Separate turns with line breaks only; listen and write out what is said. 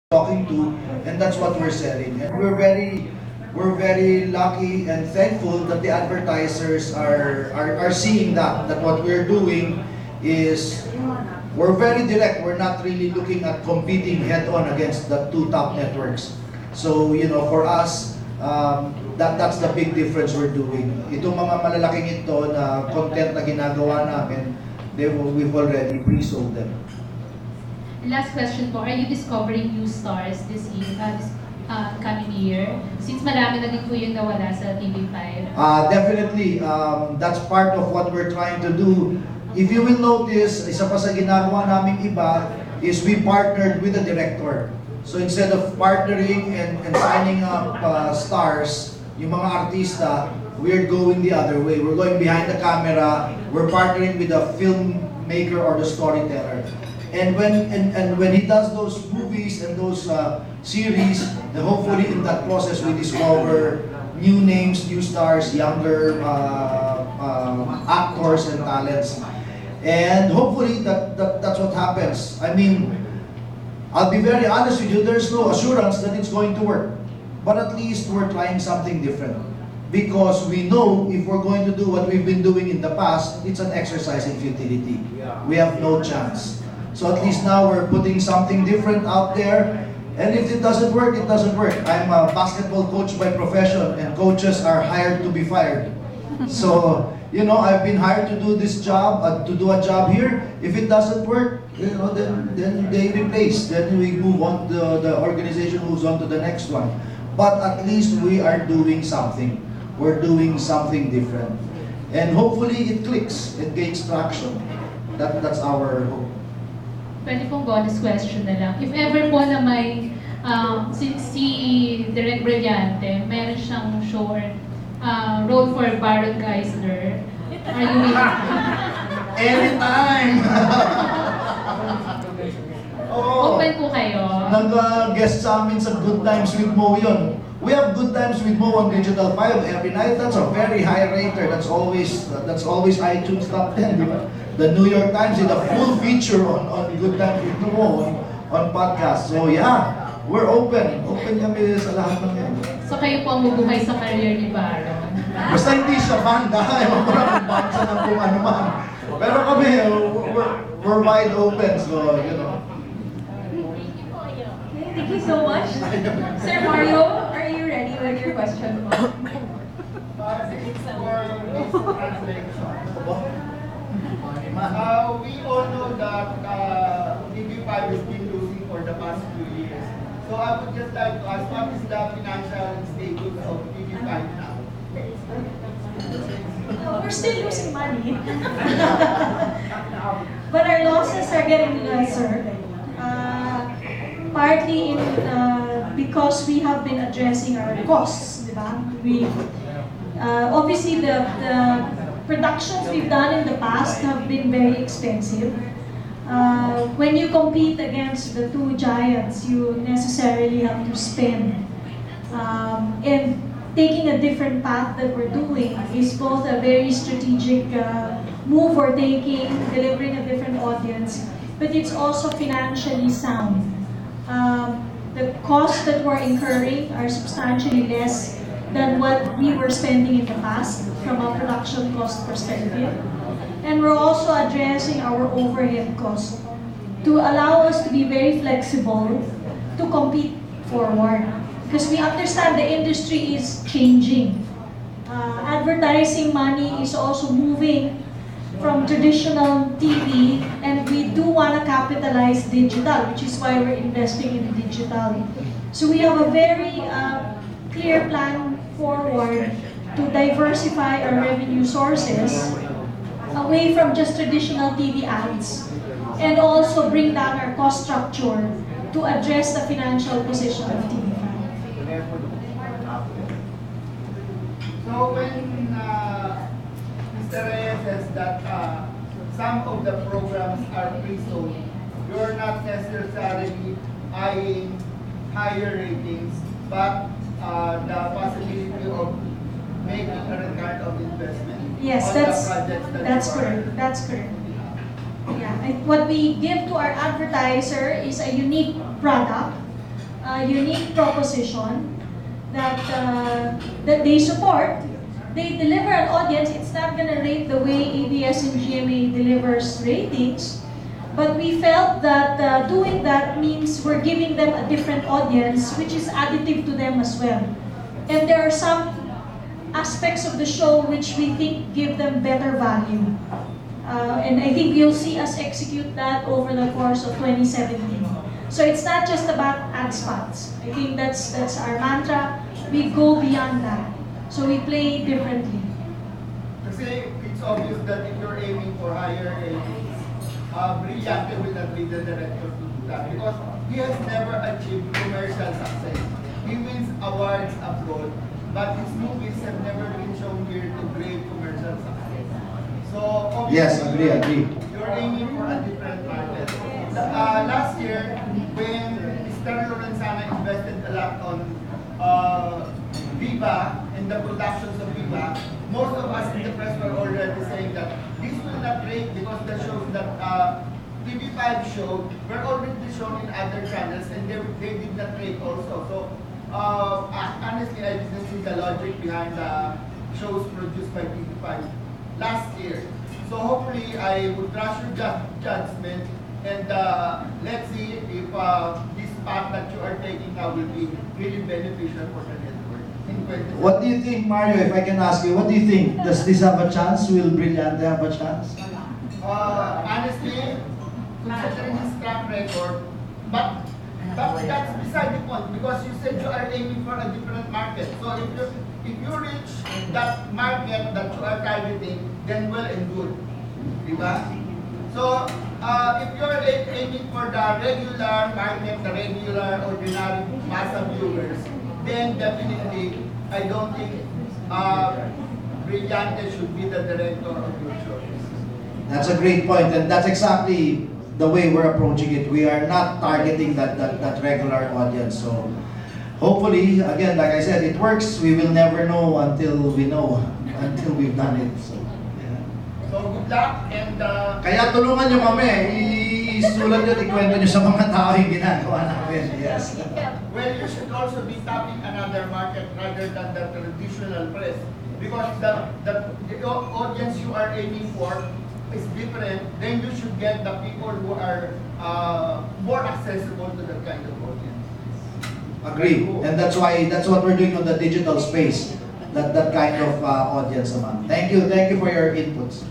talking to, and that's what we're selling. And we're very lucky and thankful that the advertisers are seeing that what we're doing is we're very direct. We're not really looking at competing head-on against the two top networks. So, for us, that's the big difference we're doing. Itong mga malalaking ito na content na ginagawa namin, we've already pre-sold them.
Last question po, are you discovering new stars this year, coming year? Since marami na din po yung nawala sa TV5.
Definitely, that's part of what we're trying to do. If you will notice, isa pa sa ginagawa naming iba is we partnered with the director. So instead of partnering and signing up stars, yung mga artista, we're going the other way. We're going behind the camera, we're partnering with the filmmaker or the storyteller. And when he does those movies and those series, then hopefully in that process we discover new names, new stars, younger actors and talents. And hopefully that's what happens. I mean, I'll be very honest with you, there's no assurance that it's going to work. But at least we're trying something different. Because we know if we're going to do what we've been doing in the past, it's an exercise in futility. We have no chance. So at least now we're putting something different out there. And if it doesn't work, it doesn't work. I'm a basketball coach by profession, and coaches are hired to be fired. So, I've been hired to do this job, to do a job here. If it doesn't work, then they replace. Then we move on, the organization moves on to the next one. But at least we are doing something. We're doing something different. And hopefully it clicks, it gains traction. That's our hope.
Pwede pong bonus question na lang. If ever po na may, si Direk Brillante, meron siyang short role for Baron Geisler, are you willing?
Anytime!
Open po kayo.
Nag-guest sa amin sa Good Times with Mo yun. We have Good Times with Mo on Digital 5 every night. That's a very high rater. That's always iTunes top 10, di ba? The New York Times did a full feature on Good Times with Mo on podcast. So yeah, we're open. Open kami sa lahat ng yan.
So kayo po ang mabuhay sa career ni Baron?
Basta hindi siya banda. Ewan ko lang kung banda ng kung ano man. Pero kami, we're wide open. So,
Thank you so much. Sir Mario, are you ready with your question?
We all know that TV5 has been losing for the past few years. So I would just like to ask, what is the financial status of TV5 now?
We're still losing money. But our losses are getting lesser. Partly because we have been addressing our costs, diba? Obviously the productions we've done in the past have been very expensive. When you compete against the two giants, you necessarily have to spend. And taking a different path that we're doing is both a very strategic move we're taking, delivering a different audience, but it's also financially sound. The costs that we're incurring are substantially less than what we were spending in the past from a production cost perspective. And we're also addressing our overhead costs to allow us to be very flexible to compete forward. Because we understand the industry is changing. Advertising money is also moving from traditional TV, and we do want to capitalize digital, which is why we're investing in digital. So we have a very clear plan forward to diversify our revenue sources away from just traditional TV ads, and also bring down our cost structure to address the financial position of TV5.
So when Mr. Reyes says that some of the programs are pre-sold, you're not necessarily eyeing higher ratings, but the possibility of making a return of investment.
Yes,
on
that's
the projects
that's correct. That's correct. Yeah, what we give to our advertiser is a unique product unique proposition that that they support. They deliver an audience. It's not going to rate the way ABS and GMA delivers ratings, but we felt that doing that means we're giving them a different audience, which is additive to them as well. And there are some aspects of the show which we think give them better value. And I think you'll see us execute that over the course of 2017. So it's not just about ad spots. I think that's our mantra. We go beyond that. So we play differently.
Kasi it's obvious that if you're aiming for higher ratings, Brillante will not be the director to do that because he has never achieved commercial success. He wins awards abroad, but his movies have never been shown here to great commercial success. So
Yes, agree.
You're aiming for a different market. Last year, when Mr. Lorenzana invested a lot on Viva and the productions of Viva, most of us in the press were already saying that this will not rate because the shows that TV5 showed were already shown in other channels and they did not rate also. So honestly, I didn't see the logic behind the shows produced by TV5 last year. So hopefully, I would trust your judgment and let's see if this path that you are taking now will be really beneficial for the network.
What do you think, Mario, if I can ask you, what do you think? Does this have a chance? Will Brillante have a chance?
Honestly, considering his track record, but that's beside the point because you said you are aiming for a different market. So if you reach that market that you are targeting, then well and good. Diba? So if you're aiming for the regular market, the regular ordinary massa viewers, then definitely I don't think Brillante should be the director of your show.
That's a great point, and that's exactly the way we're approaching it. We are not targeting that regular audience. So hopefully, again, like I said, it works. We will never know until we know, until we've done it. So, yeah.
So good luck and
Kaya tulungan nyo kami. Isulat nyo, ikwento nyo sa mga tao yung ginagawa namin. Yes.
well, you should also be tapping another market rather than the traditional press because the audience you are aiming for is different. Then you should get the people who are more accessible to that kind of audience.
Agree. And that's what we're doing on the digital space. That kind of audience naman. Thank you for your inputs.